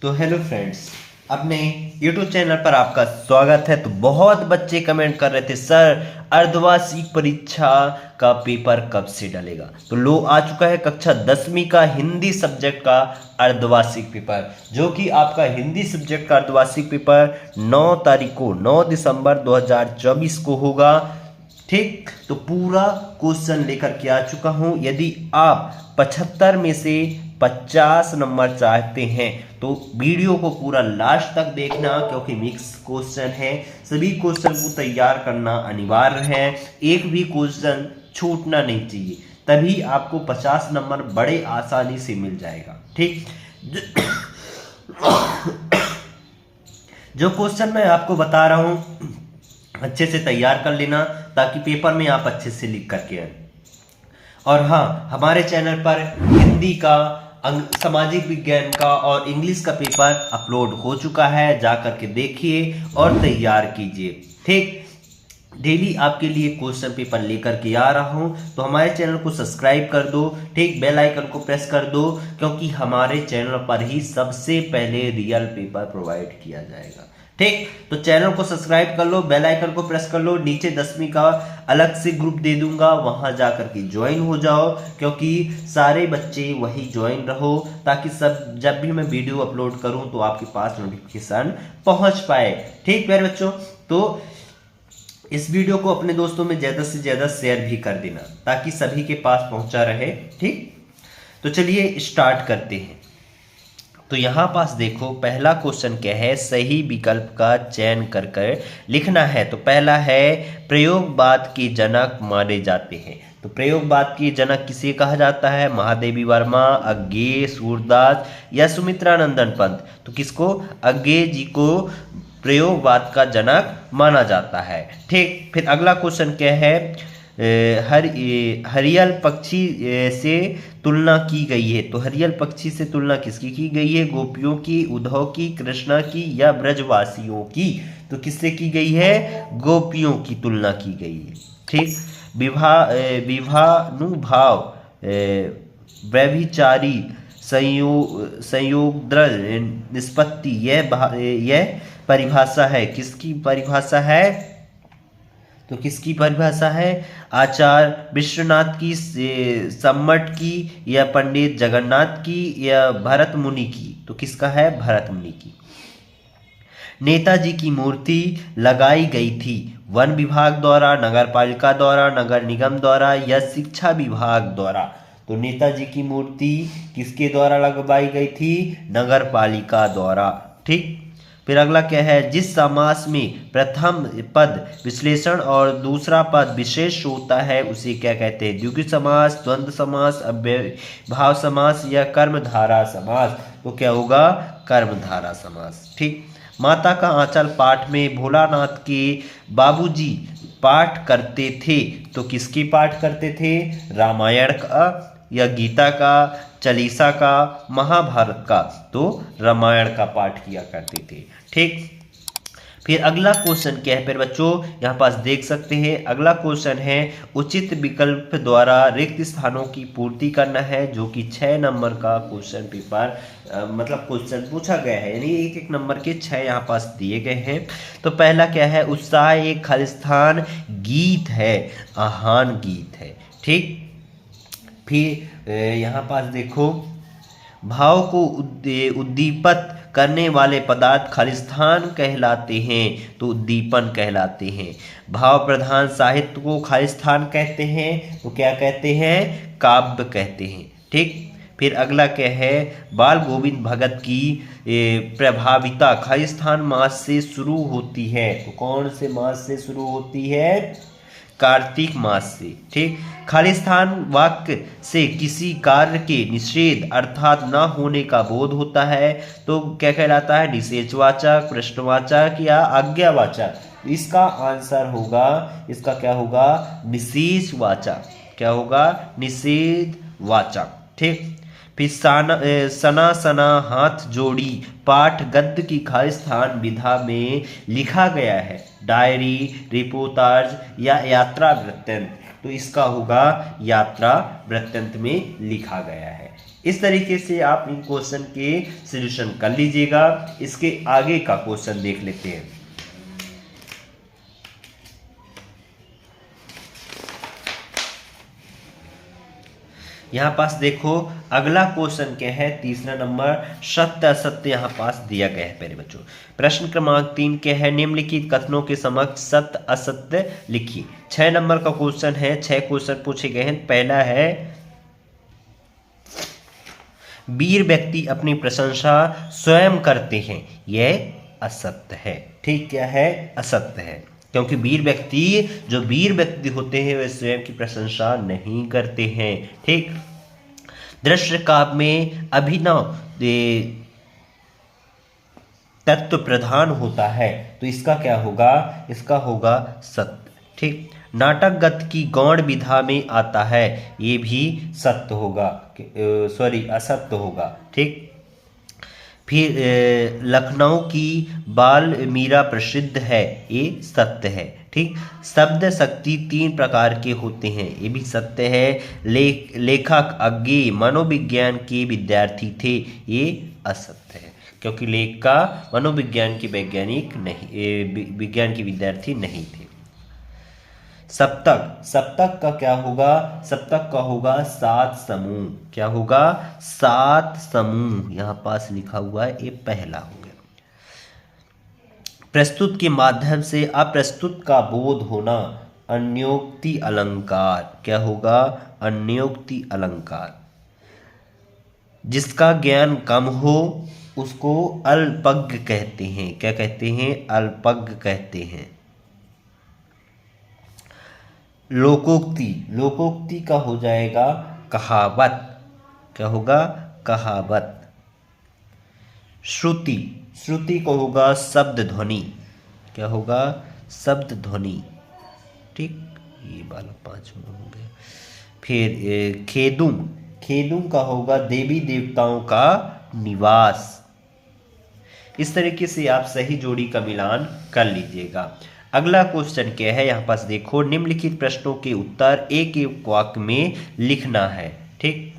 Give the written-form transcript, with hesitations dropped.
तो hello friends, अपने YouTube channel पर आपका स्वागत है। तो बहुत बच्चे कमेंट कर रहे थे सर अर्धवार्षिक परीक्षा का पेपर कब से डलेगा। तो लो आ चुका है कक्षा 10वीं का हिंदी सब्जेक्ट का अर्धवार्षिक पेपर, जो कि आपका हिंदी सब्जेक्ट का अर्धवार्षिक पेपर 9 दिसंबर 2024 को होगा। ठीक, तो पूरा क्वेश्चन लेकर के आ चुका हूं। यदि आप 75 में से 50 नंबर चाहते हैं तो वीडियो को पूरा लास्ट तक देखना, क्योंकि मिक्स क्वेश्चन है। सभी क्वेश्चन को तैयार करना अनिवार्य है, एक भी क्वेश्चन छूटना नहीं चाहिए, तभी आपको 50 नंबर बड़े आसानी से मिल जाएगा। ठीक, जो क्वेश्चन मैं आपको बता रहा हूं अच्छे से तैयार कर लेना, ताकि पेपर में आप अच्छे से लिख करके आए। और हाँ, हमारे चैनल पर हिंदी का, सामाजिक विज्ञान का और इंग्लिश का पेपर अपलोड हो चुका है, जा करके देखिए और तैयार कीजिए। ठीक, डेली आपके लिए क्वेश्चन पेपर लेकर के आ रहा हूं, तो हमारे चैनल को सब्सक्राइब कर दो। ठीक, बेल आइकन को प्रेस कर दो, क्योंकि हमारे चैनल पर ही सबसे पहले रियल पेपर प्रोवाइड किया जाएगा। ठीक, तो चैनल को सब्सक्राइब कर लो, बेल आइकन को प्रेस कर लो। नीचे 10वीं का अलग से ग्रुप दे दूंगा, वहां जाकर के ज्वाइन हो जाओ, क्योंकि सारे बच्चे वही ज्वाइन रहो, ताकि सब जब भी मैं वीडियो अपलोड करूं तो आपके पास नोटिफिकेशन पहुंच पाए। ठीक प्यारे बच्चों, तो इस वीडियो को अपने दोस्तों में ज्यादा से ज्यादा शेयर भी कर देना, ताकि सभी के पास पहुंचा रहे। ठीक, तो चलिए स्टार्ट करते हैं। तो यहाँ पास देखो, पहला क्वेश्चन क्या है, सही विकल्प का चयन कर कर लिखना है। तो पहला है प्रयोगवाद के जनक माने जाते हैं। तो प्रयोगवाद के जनक किसे कहा जाता है? महादेवी वर्मा, अज्ञेय, सूरदास या सुमित्रानंदन पंत। तो किसको? अज्ञेय जी को प्रयोगवाद का जनक माना जाता है। ठीक, फिर अगला क्वेश्चन क्या है, हरियल पक्षी से तुलना की गई है। तो हरियल पक्षी से तुलना किसकी की गई है? गोपियों की, उद्धव की, कृष्णा की या ब्रजवासियों की? तो किससे की गई है? गोपियों की तुलना की गई है। ठीक, विभानुभाव, व्यभिचारी, संयोगद्रज निष्पत्ति, यह परिभाषा है। किसकी परिभाषा है? तो किसकी परिभाषा है? आचार्य विश्वनाथ की, सम्मट की या पंडित जगन्नाथ की या भरत मुनि की? तो किसका है? भरत मुनि की। नेताजी की मूर्ति लगाई गई थी वन विभाग द्वारा, नगर पालिका द्वारा, नगर निगम द्वारा या शिक्षा विभाग द्वारा? तो नेताजी की मूर्ति किसके द्वारा लगवाई गई थी? नगर पालिका द्वारा। ठीक, फिर अगला क्या है, जिस समास में प्रथम पद विश्लेषण और दूसरा पद विशेष होता है उसे क्या कहते हैं? द्विगु समास, द्वंद्व समास, अव्ययभाव समास या कर्मधारा समास? तो क्या होगा? कर्मधारा समास। ठीक, माता का आंचल पाठ में भोलानाथ के बाबूजी पाठ करते थे। तो किसकी पाठ करते थे? रामायण का या गीता का, चालीसा का, महाभारत का? तो रामायण का पाठ किया करते थे। ठीक, फिर अगला क्वेश्चन क्या है? फिर बच्चों यहाँ पास देख सकते हैं, अगला क्वेश्चन है उचित विकल्प द्वारा रिक्त स्थानों की पूर्ति करना है, जो कि 6 नंबर का क्वेश्चन पेपर मतलब क्वेश्चन पूछा गया है, यानी एक नंबर के 6 यहाँ पास दिए गए हैं। तो पहला क्या है, उत्साह एक खालिस्तान गीत है, आहान गीत है। ठीक, फिर यहाँ पास देखो, भाव को उद्दीपित करने वाले पदार्थ खालिस्तान कहलाते हैं। तो उद्दीपन कहलाते हैं। भाव प्रधान साहित्य को खालिस्तान कहते हैं। तो क्या कहते हैं? काव्य कहते हैं। ठीक, फिर अगला क्या है, बाल गोविंद भगत की प्रभाविता खालिस्तान मास से शुरू होती है। तो कौन से मास से शुरू होती है? कार्तिक मास से। ठीक, खालिस्तान वाक्य से किसी कार्य के निषेध अर्थात न होने का बोध होता है। तो क्या कहलाता है? निषेधवाचक, प्रश्नवाचक या आज्ञावाचक? इसका आंसर होगा, इसका क्या होगा? निषेधवाचक। क्या होगा? निषेधवाचक। ठीक, फिर सना सना हाथ जोड़ी पाठ गद्य की खालिस्तान विधा में लिखा गया है। डायरी, रिपोर्टाज या यात्रा वृत्तांत? तो इसका होगा यात्रा वृत्तांत में लिखा गया है। इस तरीके से आप इन क्वेश्चन के सॉल्यूशन कर लीजिएगा। इसके आगे का क्वेश्चन देख लेते हैं। यहाँ पास देखो अगला क्वेश्चन क्या है, तीसरा नंबर, सत्य असत्य यहाँ पास दिया गया है। पहले बच्चों प्रश्न क्रमांक 3 क्या है, निम्नलिखित कथनों के समक्ष सत्य असत्य लिखिए। 6 नंबर का क्वेश्चन है, 6 क्वेश्चन पूछे गए हैं। पहला है, वीर व्यक्ति अपनी प्रशंसा स्वयं करते हैं, यह असत्य है। ठीक, क्या है, असत्य है, क्योंकि वीर व्यक्ति होते हैं वे स्वयं की प्रशंसा नहीं करते हैं। ठीक, दृश्य काव्य में अभिनव तत्व प्रधान होता है, तो इसका क्या होगा, इसका होगा सत्य। ठीक, नाटक गत की गौण विधा में आता है, ये भी सत्य होगा, सॉरी असत्य होगा। ठीक, फिर लखनऊ की बाल मीरा प्रसिद्ध है, ये सत्य है। ठीक, शब्द शक्ति 3 प्रकार के होते हैं, ये भी सत्य है। लेखक अज्ञेय मनोविज्ञान के विद्यार्थी थे, ये असत्य है, क्योंकि लेखक मनोविज्ञान के वैज्ञानिक नहीं, विज्ञान के विद्यार्थी नहीं थे। सप्तक का क्या होगा, सप्तक का होगा 7 समूह। क्या होगा, 7 समूह, यहां पास लिखा हुआ है, ये पहला हो गया। प्रस्तुत के माध्यम से अप्रस्तुत का बोध होना, अन्योक्ति अलंकार। क्या होगा, अन्योक्ति अलंकार। जिसका ज्ञान कम हो उसको अल्पज्ञ कहते हैं। क्या कहते हैं, अल्पज्ञ कहते हैं। लोकोक्ति का हो जाएगा कहावत। क्या होगा, कहावत। श्रुति को होगा शब्द ध्वनि। क्या होगा, शब्द ध्वनि। ठीक, ये वाला 5 हो गया। फिर खेदुम का होगा देवी देवताओं का निवास। इस तरीके से आप सही जोड़ी का मिलान कर लीजिएगा। अगला क्वेश्चन क्या है, यहाँ पास देखो, निम्नलिखित प्रश्नों के उत्तर एक वाक्य में लिखना है। ठीक,